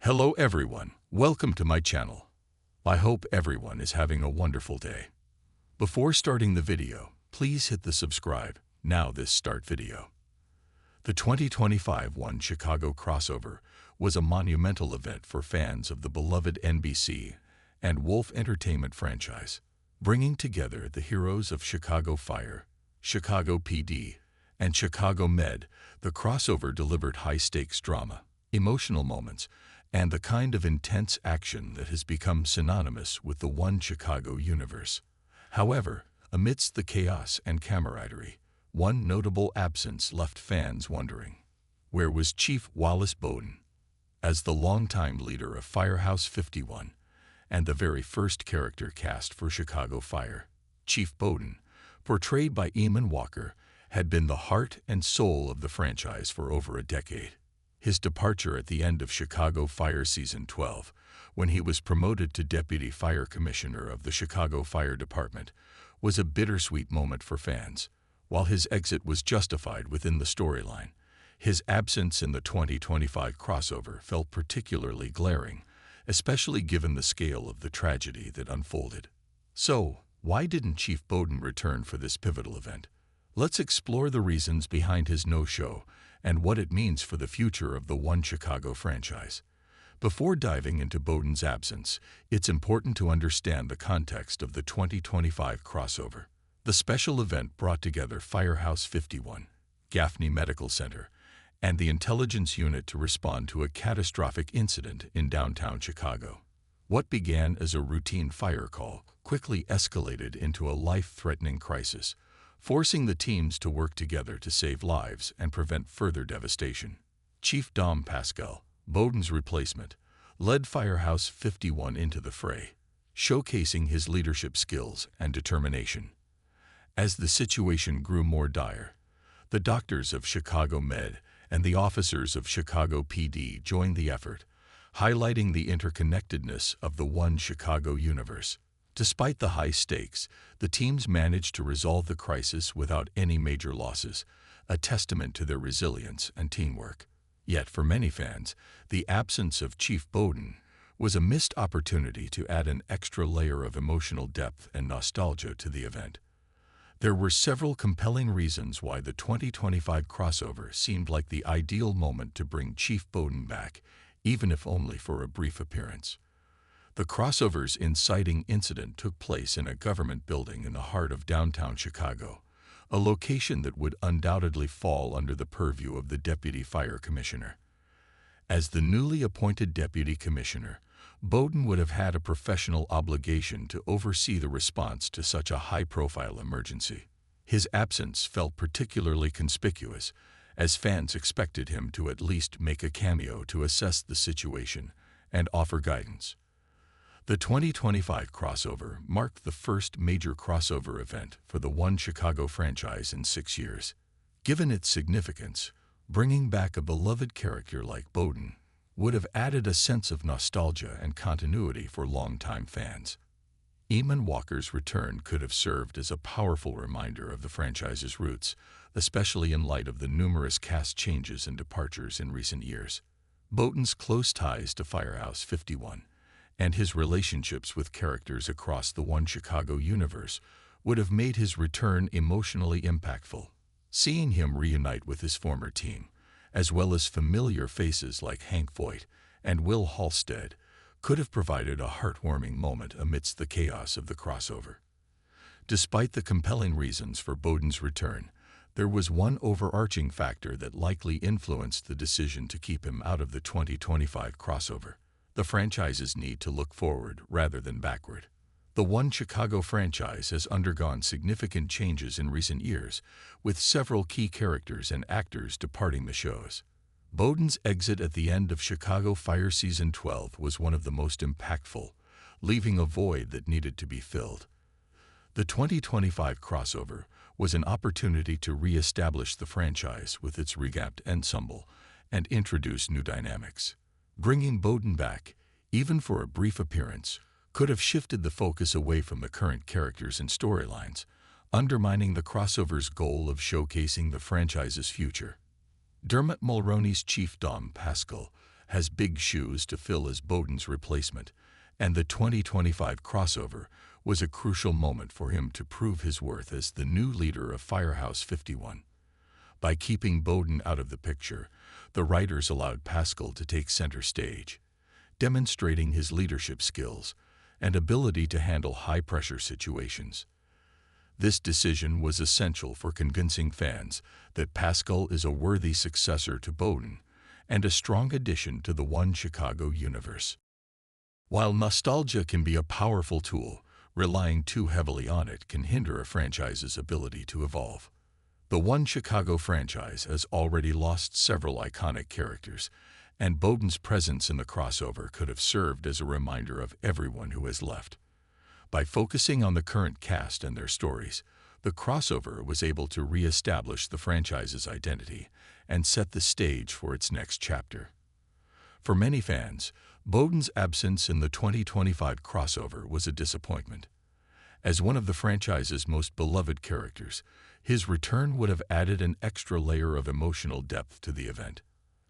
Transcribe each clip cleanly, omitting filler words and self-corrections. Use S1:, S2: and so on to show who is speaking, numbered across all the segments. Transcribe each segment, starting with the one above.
S1: Hello everyone, welcome to my channel. I hope everyone is having a wonderful day. Before starting the video, please hit the subscribe. Now this start video. The 2025 One Chicago crossover was a monumental event for fans of the beloved NBC and Wolf Entertainment franchise, bringing together the heroes of Chicago Fire, Chicago PD, and Chicago Med. The crossover delivered high-stakes drama, emotional moments, and the kind of intense action that has become synonymous with the One Chicago universe. However, amidst the chaos and camaraderie, one notable absence left fans wondering, where was Chief Wallace Boden? As the longtime leader of Firehouse 51 and the very first character cast for Chicago Fire, Chief Boden, portrayed by Eamon Walker, had been the heart and soul of the franchise for over a decade. His departure at the end of Chicago Fire Season 12, when he was promoted to Deputy Fire Commissioner of the Chicago Fire Department, was a bittersweet moment for fans. While his exit was justified within the storyline, his absence in the 2025 crossover felt particularly glaring, especially given the scale of the tragedy that unfolded. So, why didn't Chief Boden return for this pivotal event? Let's explore the reasons behind his no-show and what it means for the future of the One Chicago franchise. Before diving into Boden's absence, it's important to understand the context of the 2025 crossover. The special event brought together Firehouse 51, Gaffney Medical Center, and the intelligence unit to respond to a catastrophic incident in downtown Chicago. What began as a routine fire call quickly escalated into a life-threatening crisis, forcing the teams to work together to save lives and prevent further devastation. Chief Dom Pascal, Boden's replacement, led Firehouse 51 into the fray, showcasing his leadership skills and determination. As the situation grew more dire, the doctors of Chicago Med and the officers of Chicago PD joined the effort, highlighting the interconnectedness of the One Chicago universe. Despite the high stakes, the teams managed to resolve the crisis without any major losses, a testament to their resilience and teamwork. Yet for many fans, the absence of Chief Boden was a missed opportunity to add an extra layer of emotional depth and nostalgia to the event. There were several compelling reasons why the 2025 crossover seemed like the ideal moment to bring Chief Boden back, even if only for a brief appearance. The crossover's inciting incident took place in a government building in the heart of downtown Chicago, a location that would undoubtedly fall under the purview of the Deputy Fire Commissioner. As the newly appointed Deputy Commissioner, Boden would have had a professional obligation to oversee the response to such a high-profile emergency. His absence felt particularly conspicuous, as fans expected him to at least make a cameo to assess the situation and offer guidance. The 2025 crossover marked the first major crossover event for the One Chicago franchise in 6 years. Given its significance, bringing back a beloved character like Boden would have added a sense of nostalgia and continuity for longtime fans. Eamon Walker's return could have served as a powerful reminder of the franchise's roots, especially in light of the numerous cast changes and departures in recent years. Boden's close ties to Firehouse 51 and his relationships with characters across the One Chicago universe would have made his return emotionally impactful. Seeing him reunite with his former team, as well as familiar faces like Hank Voight and Will Halstead, could have provided a heartwarming moment amidst the chaos of the crossover. Despite the compelling reasons for Boden's return, there was one overarching factor that likely influenced the decision to keep him out of the 2025 crossover: the franchise's need to look forward rather than backward. The One Chicago franchise has undergone significant changes in recent years, with several key characters and actors departing the shows. Boden's exit at the end of Chicago Fire Season 12 was one of the most impactful, leaving a void that needed to be filled. The 2025 crossover was an opportunity to re-establish the franchise with its revamped ensemble and introduce new dynamics. Bringing Boden back, even for a brief appearance, could have shifted the focus away from the current characters and storylines, undermining the crossover's goal of showcasing the franchise's future. Dermot Mulroney's Chief Dom Pascal, has big shoes to fill as Boden's replacement, and the 2025 crossover was a crucial moment for him to prove his worth as the new leader of Firehouse 51. By keeping Boden out of the picture, the writers allowed Pascal to take center stage, demonstrating his leadership skills and ability to handle high-pressure situations. This decision was essential for convincing fans that Pascal is a worthy successor to Boden and a strong addition to the One Chicago universe. While nostalgia can be a powerful tool, relying too heavily on it can hinder a franchise's ability to evolve. The One Chicago franchise has already lost several iconic characters, and Boden's presence in the crossover could have served as a reminder of everyone who has left. By focusing on the current cast and their stories, the crossover was able to re-establish the franchise's identity and set the stage for its next chapter. For many fans, Boden's absence in the 2025 crossover was a disappointment. As one of the franchise's most beloved characters, his return would have added an extra layer of emotional depth to the event.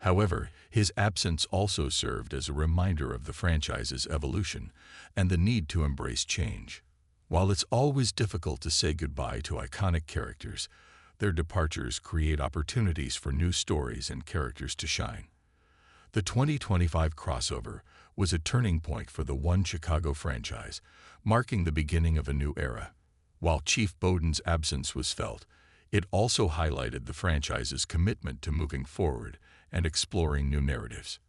S1: However, his absence also served as a reminder of the franchise's evolution and the need to embrace change. While it's always difficult to say goodbye to iconic characters, their departures create opportunities for new stories and characters to shine. The 2025 crossover was a turning point for the One Chicago franchise, marking the beginning of a new era. While Chief Boden's absence was felt, it also highlighted the franchise's commitment to moving forward and exploring new narratives.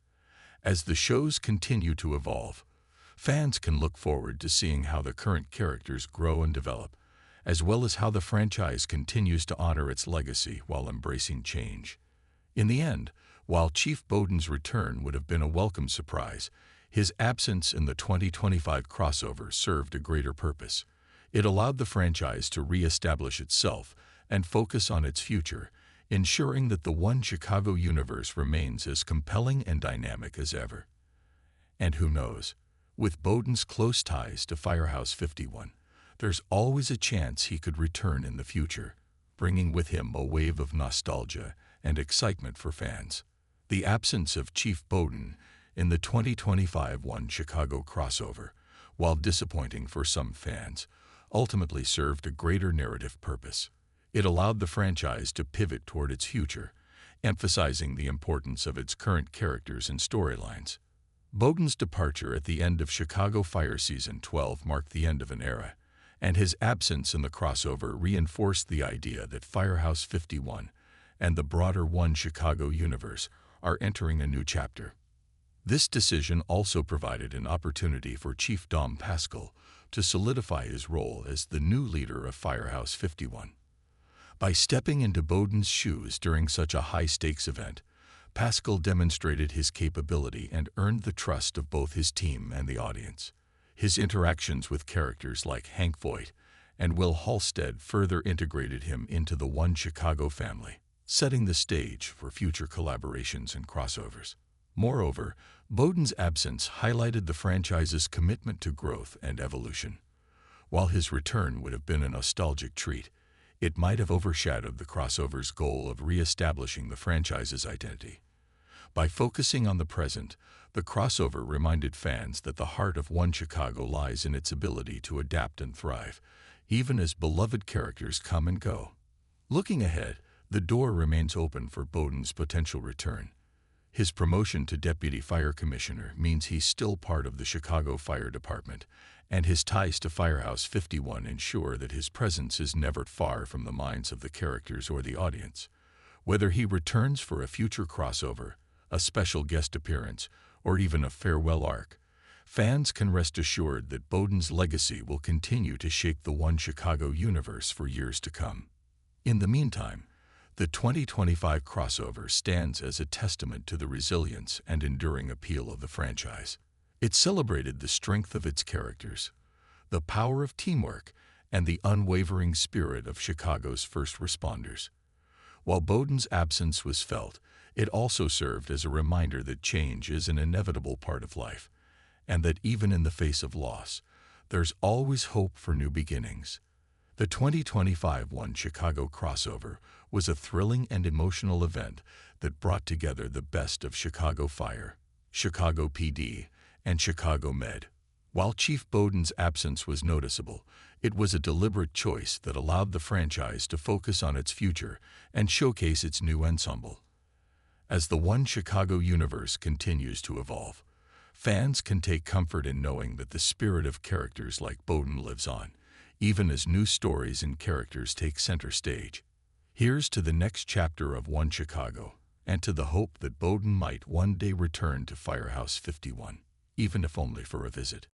S1: As the shows continue to evolve, fans can look forward to seeing how the current characters grow and develop, as well as how the franchise continues to honor its legacy while embracing change. In the end, while Chief Boden's return would have been a welcome surprise, his absence in the 2025 crossover served a greater purpose. It allowed the franchise to re-establish itself and focus on its future, ensuring that the One Chicago universe remains as compelling and dynamic as ever. And who knows, with Boden's close ties to Firehouse 51, there's always a chance he could return in the future, bringing with him a wave of nostalgia and excitement for fans. The absence of Chief Boden in the 2025 One Chicago crossover, while disappointing for some fans, ultimately served a greater narrative purpose. It allowed the franchise to pivot toward its future, emphasizing the importance of its current characters and storylines. Boden's departure at the end of Chicago Fire Season 12 marked the end of an era, and his absence in the crossover reinforced the idea that Firehouse 51 and the broader One Chicago universe are entering a new chapter. This decision also provided an opportunity for Chief Dom Pascal to solidify his role as the new leader of Firehouse 51. By stepping into Boden's shoes during such a high-stakes event, Pascal demonstrated his capability and earned the trust of both his team and the audience. His interactions with characters like Hank Voight and Will Halstead further integrated him into the One Chicago family, setting the stage for future collaborations and crossovers. Moreover, Boden's absence highlighted the franchise's commitment to growth and evolution. While his return would have been a nostalgic treat, it might have overshadowed the crossover's goal of re-establishing the franchise's identity. By focusing on the present, the crossover reminded fans that the heart of One Chicago lies in its ability to adapt and thrive, even as beloved characters come and go. Looking ahead, the door remains open for Boden's potential return. His promotion to Deputy Fire Commissioner means he's still part of the Chicago Fire Department, and his ties to Firehouse 51 ensure that his presence is never far from the minds of the characters or the audience. Whether he returns for a future crossover, a special guest appearance, or even a farewell arc, fans can rest assured that Boden's legacy will continue to shape the One Chicago universe for years to come. In the meantime, the 2025 crossover stands as a testament to the resilience and enduring appeal of the franchise. It celebrated the strength of its characters, the power of teamwork, and the unwavering spirit of Chicago's first responders. While Boden's absence was felt, it also served as a reminder that change is an inevitable part of life, and that even in the face of loss, there's always hope for new beginnings. The 2025 One Chicago crossover was a thrilling and emotional event that brought together the best of Chicago Fire. Chicago PD, and Chicago Med. While Chief Boden's absence was noticeable, it was a deliberate choice that allowed the franchise to focus on its future and showcase its new ensemble. As the One Chicago universe continues to evolve, fans can take comfort in knowing that the spirit of characters like Boden lives on, even as new stories and characters take center stage. Here's to the next chapter of One Chicago, and to the hope that Boden might one day return to Firehouse 51, even if only for a visit.